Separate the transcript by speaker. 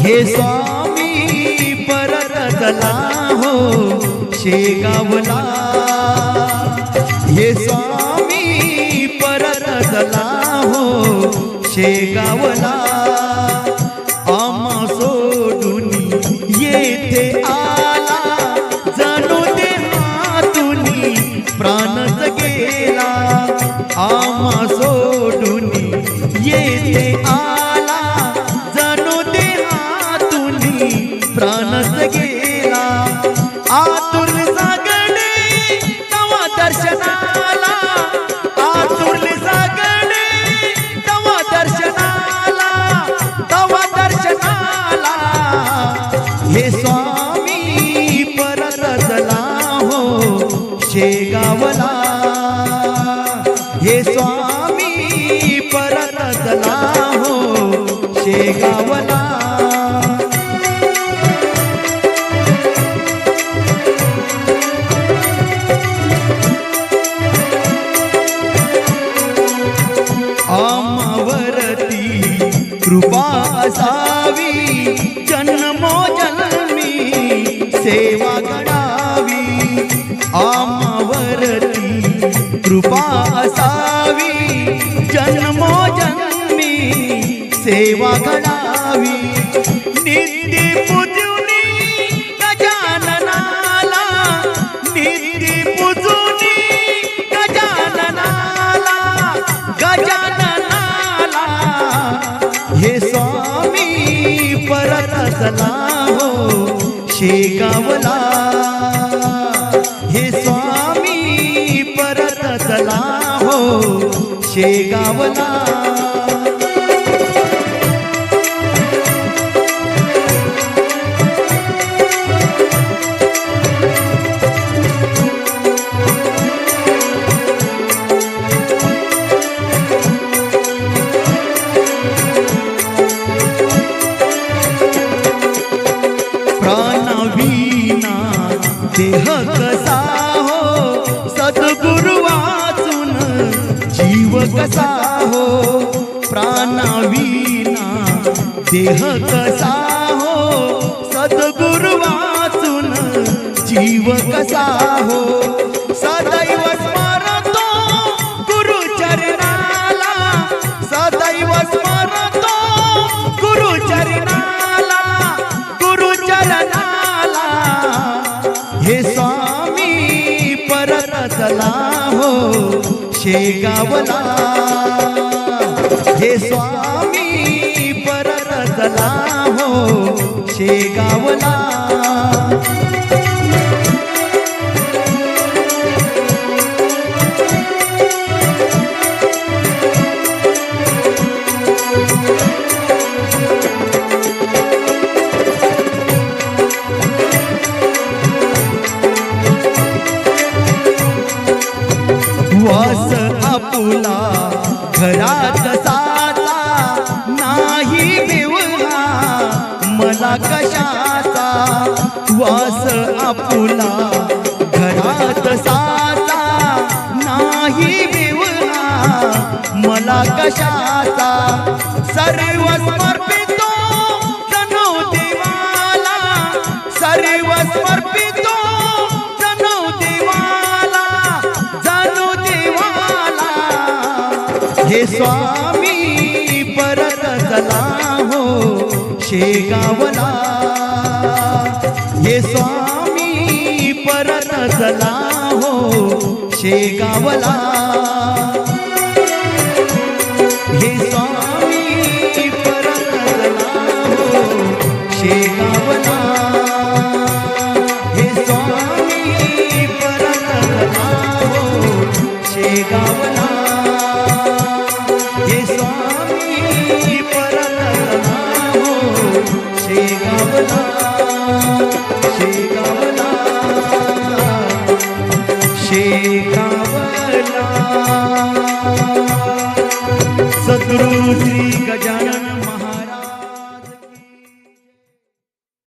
Speaker 1: हे स्वामी परतला हो शेगावला, हे स्वामी परतला हो शेगावला, आम्हा सोडून येथे आला, जणू देहातूनी प्राणच गेला, आम्हा सोडून येथे आला, जणू देहातूनी प्राणच गेला, आतुरले सागडे तवा दर्शनाला, आतुरले सागडे तवा दर्शनाला, तवा दर्शनाला, हे स्वामी परतला हो शेगावला, हे स्वामी परतला हो शेगावला, आम्हावरती कृपा असावी, जन्मोजन्मी सेवा करावी, आम्हावरती कृपा असावी, जन्मोजन्मी सेवा करावी, नित्य पूजुनी गजाननाला, नित्य पूजुनी गजाननाला, गजाननाला, हे स्वामी परतला हो शेगावला, हे स्वामी परतला हो शेगावला, प्राणविना देह कसा हो, सद्गुरु वाचून जीव कसा हो, प्राणविना देह कसा हो, सद्गुरु वाचून जीव कसा हो, सदैव स्मरतो गुरु चरणाला, सदैव स्मरतो गुरु चरणाला, गुरु चरणाला, हे स्वामी परतला हो शेगावला, हे स्वामी परतला हो शेगावला, वास आपुला घरात साचा, नाही बेवहा मला कशाचा, वास आपुला घरात साचा, नाही बेवहा मला कशाचा, सर्व समर्पितो जणू देवाला, सर्व समर्पितो जणू देवाला, जणू देवाला, हे स्वामी परतला हो शेगावला, हे स्वामी परतला हो शेगावला, हे स्वामी परतला हो शेगावला.